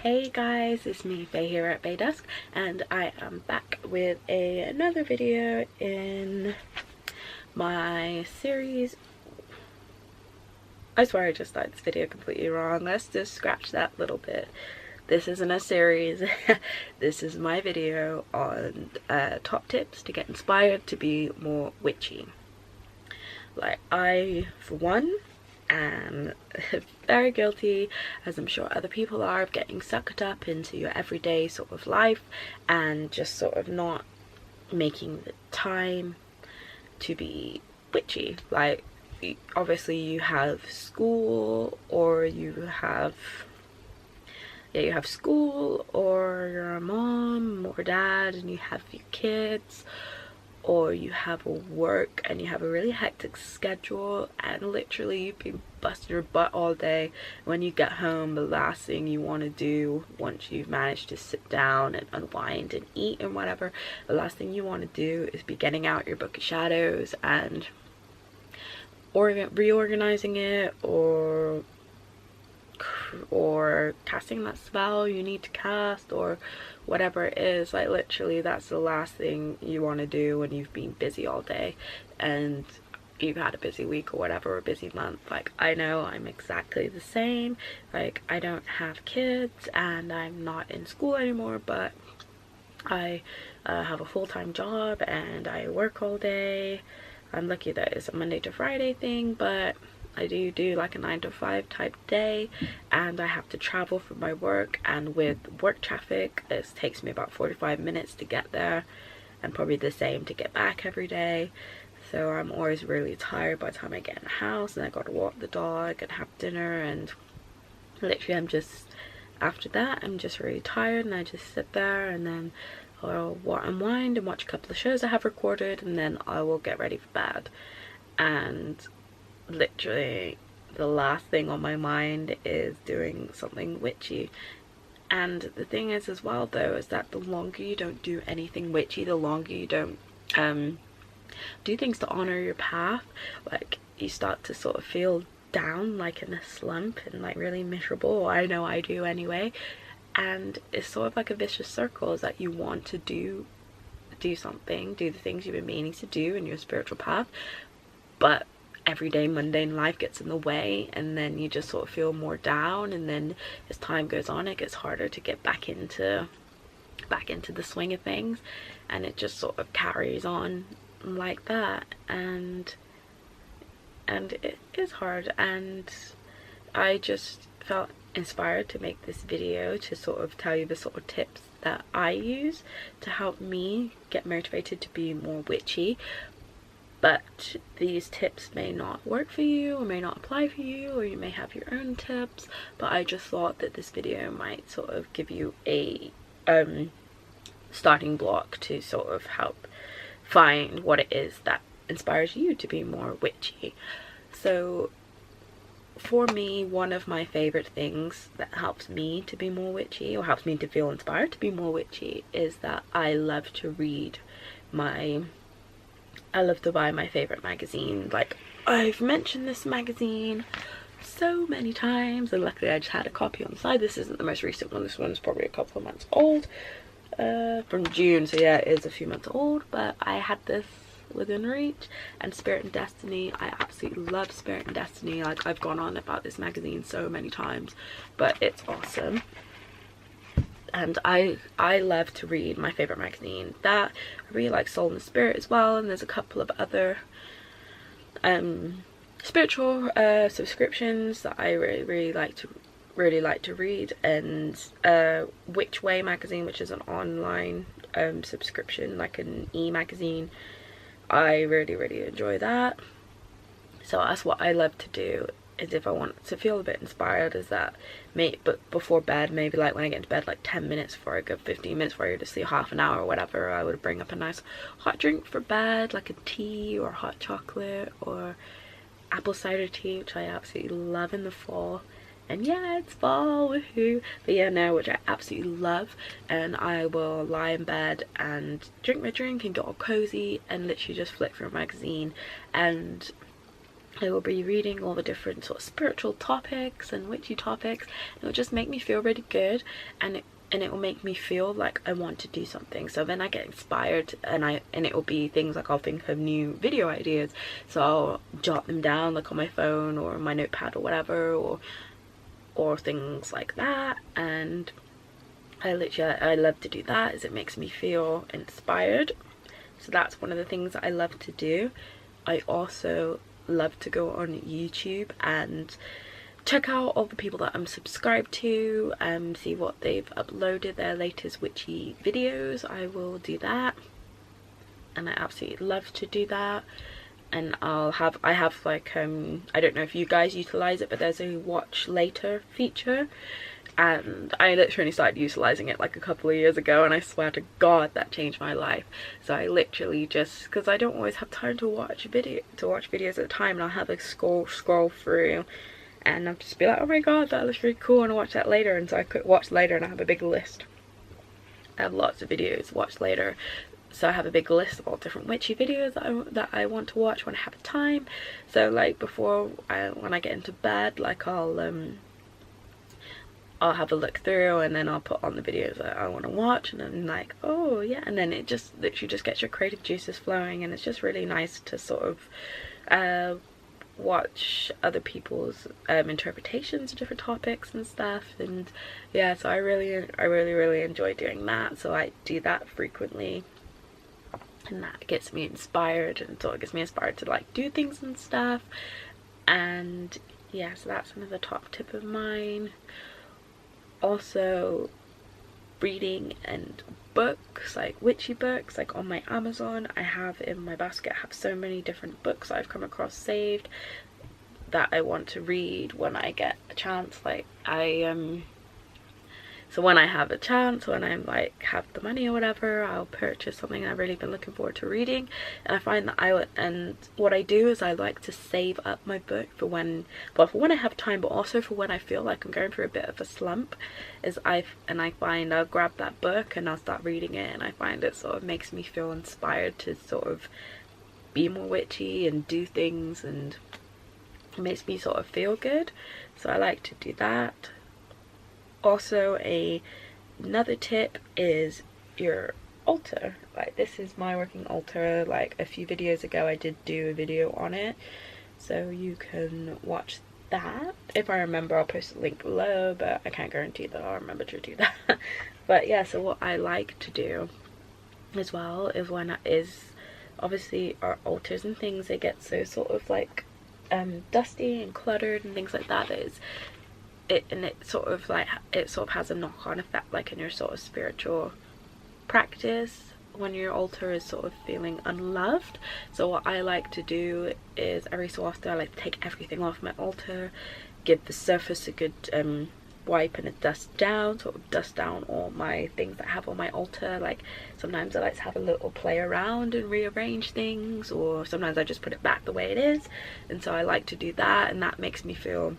Hey guys, it's me Faye here at Bay Dusk, and I am back with another video in my series. I swear I just started this video completely wrong. Let's just scratch that little bit. This isn't a series. This is my video on top tips to get inspired to be more witchy. Like, I, for one, am very guilty, as I'm sure other people are, of getting sucked up into your everyday sort of life and just sort of not making the time to be witchy. Like, obviously you have school, or you have school, or you're a mom or dad and you have your kids, or you have a work and you have a really hectic schedule and literally you've been busting your butt all day. When you get home, the last thing you want to do once you've managed to sit down and unwind and eat and whatever, the last thing you want to do is be getting out your book of shadows and reorganizing it, or casting that spell you need to cast, or whatever it is. Like, literally that's the last thing you want to do when you've been busy all day and you've had a busy week or whatever, or a busy month. Like, I know I'm exactly the same. Like, I don't have kids and I'm not in school anymore, but I have a full-time job and I work all day. I'm lucky that it's a Monday to Friday thing, but I do like a 9 to 5 type day, and I have to travel for my work, and with work traffic it takes me about 45 minutes to get there and probably the same to get back every day. So I'm always really tired by the time I get in the house, and I gotta walk the dog and have dinner, and literally after that I'm just really tired, and I just sit there and then I'll unwind and watch a couple of shows I have recorded, and then I will get ready for bed. And literally the last thing on my mind is doing something witchy. And the thing is as well though, is that the longer you don't do anything witchy, the longer you don't do things to honor your path, like, you start to sort of feel down, like in a slump, and like really miserable. I know I do anyway. And it's sort of like a vicious circle, is that you want to do something, do the things you've been meaning to do in your spiritual path, but everyday mundane life gets in the way, and then you just sort of feel more down, and then as time goes on it gets harder to get back into the swing of things, and it just sort of carries on like that, and it is hard. And I just felt inspired to make this video to sort of tell you the sort of tips that I use to help me get motivated to be more witchy. But these tips may not work for you, or may not apply for you, or you may have your own tips, but I just thought that this video might sort of give you a starting block to sort of help find what it is that inspires you to be more witchy. So for me, one of my favorite things that helps me to be more witchy, or helps me to feel inspired to be more witchy, is that I love to buy my favorite magazine. Like, I've mentioned this magazine so many times, and luckily I just had a copy on the side. This isn't the most recent one, this one's probably a couple of months old, from June, so yeah, it is a few months old, but I had this within reach. And Spirit and Destiny, I absolutely love Spirit and Destiny. Like, I've gone on about this magazine so many times, but it's awesome. And I love to read my favorite magazine. That I really like Soul and Spirit as well, and there's a couple of other spiritual subscriptions that I really like to read. And Witch Way magazine, which is an online subscription, like an e-magazine, I really enjoy that. So that's what I love to do, is if I want to feel a bit inspired, is that but before bed, maybe like when I get into bed, like 10 minutes before I go, 15 minutes before I go to sleep, half an hour or whatever, I would bring up a nice hot drink for bed, like a tea or hot chocolate or apple cider tea, which I absolutely love in the fall. And yeah, it's fall, woohoo. But yeah, no, which I absolutely love. And I will lie in bed and drink my drink and get all cozy and literally just flick through a magazine. And I will be reading all the different sort of spiritual topics and witchy topics. It will just make me feel really good, and it will make me feel like I want to do something. So then I get inspired, and it will be things like I'll think of new video ideas, so I'll jot them down like on my phone or my notepad or whatever, or things like that. And I love to do that, as it makes me feel inspired. So that's one of the things that I love to do. I also love to go on YouTube and check out all the people that I'm subscribed to, see what they've uploaded, their latest witchy videos. I will do that, and I absolutely love to do that. And I have like I don't know if you guys utilize it, but there's a watch later feature, and I literally started utilizing it like a couple of years ago, and I swear to God that changed my life. So I literally just, because I don't always have time to watch videos at a time, and I'll have a scroll through, and I'll just be like, oh my God, that looks really cool, and I'll watch that later. And so I could watch later, and I have a big list. I have lots of videos watch later, so I have a big list of all different witchy videos that I want to watch when I have time. So like when I get into bed, like I'll have a look through, and then I'll put on the videos that I want to watch, and then like, oh yeah, and then it just literally just gets your creative juices flowing, and it's just really nice to sort of watch other people's interpretations of different topics and stuff. And yeah, so I really enjoy doing that. So I do that frequently, and that gets me inspired, and so it gets me inspired to like do things and stuff. And yeah, so that's another top tip of mine. Also, reading and books, like witchy books, like on my Amazon, I have in my basket, I have so many different books I've come across saved that I want to read when I get a chance. Like so when I have a chance, when I'm like have the money or whatever, I'll purchase something I've really been looking forward to reading. And I find that and what I do is I like to save up my book for when I have time, but also for when I feel like I'm going through a bit of a slump. I find I'll grab that book and I'll start reading it, and I find it sort of makes me feel inspired to sort of be more witchy and do things, and it makes me sort of feel good. So I like to do that. Also, another tip is your altar. Like, this is my working altar. Like a few videos ago I did do a video on it, so you can watch that. If I remember, I'll post a link below, but I can't guarantee that I'll remember to do that. But yeah, so what I like to do as well is obviously our altars and things, they get so sort of like dusty and cluttered and things like that. It sort of has a knock-on effect, like in your sort of spiritual practice, when your altar is sort of feeling unloved. So what I like to do is every so often I like to take everything off my altar, give the surface a good wipe and a dust down, sort of dust down all my things that I have on my altar. Like sometimes I like to have a little play around and rearrange things, or sometimes I just put it back the way it is. And so I like to do that, and that makes me feel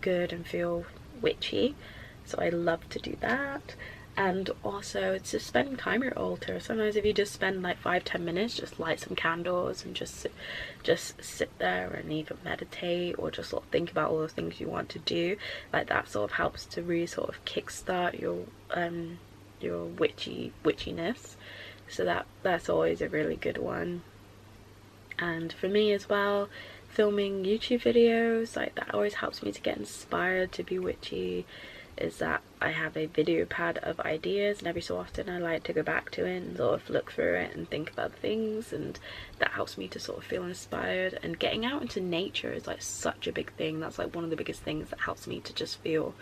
good and feel witchy. So I love to do that. And also, it's just spending time at your altar. Sometimes if you just spend like 5-10 minutes, just light some candles and just sit there and either meditate or just sort of think about all the things you want to do. Like that sort of helps to really sort of kickstart your witchiness. So that's always a really good one. And for me as well, filming YouTube videos, like that always helps me to get inspired to be witchy. Is that I have a video pad of ideas, and every so often I like to go back to it and sort of look through it and think about things, and that helps me to sort of feel inspired. And getting out into nature is like such a big thing. That's like one of the biggest things that helps me to just feel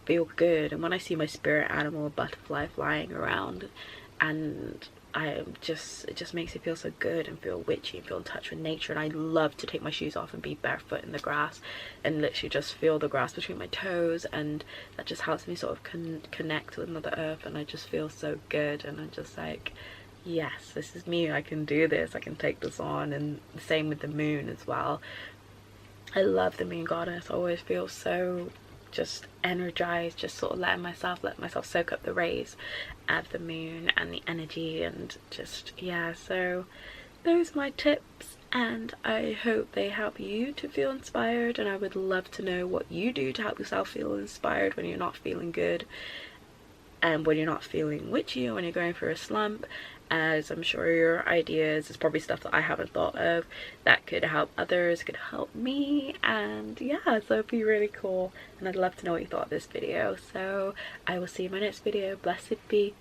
good. And when I see my spirit animal, a butterfly, flying around, and it just makes me feel so good and feel witchy and feel in touch with nature. And I love to take my shoes off and be barefoot in the grass and literally just feel the grass between my toes, and that just helps me sort of connect with Mother Earth, and I just feel so good. And I'm just like, yes, this is me, I can do this, I can take this on. And the same with the moon as well. I love the moon goddess. I always feel so just energized, just sort of let myself soak up the rays of the moon and the energy, and just, yeah. So those are my tips and I hope they help you to feel inspired, and I would love to know what you do to help yourself feel inspired when you're not feeling good and when you're not feeling witchy or when you're going through a slump, as I'm sure your ideas is probably stuff that I haven't thought of that could help others, could help me, and yeah, so it'd be really cool, and I'd love to know what you thought of this video. So I will see you in my next video. Blessed be.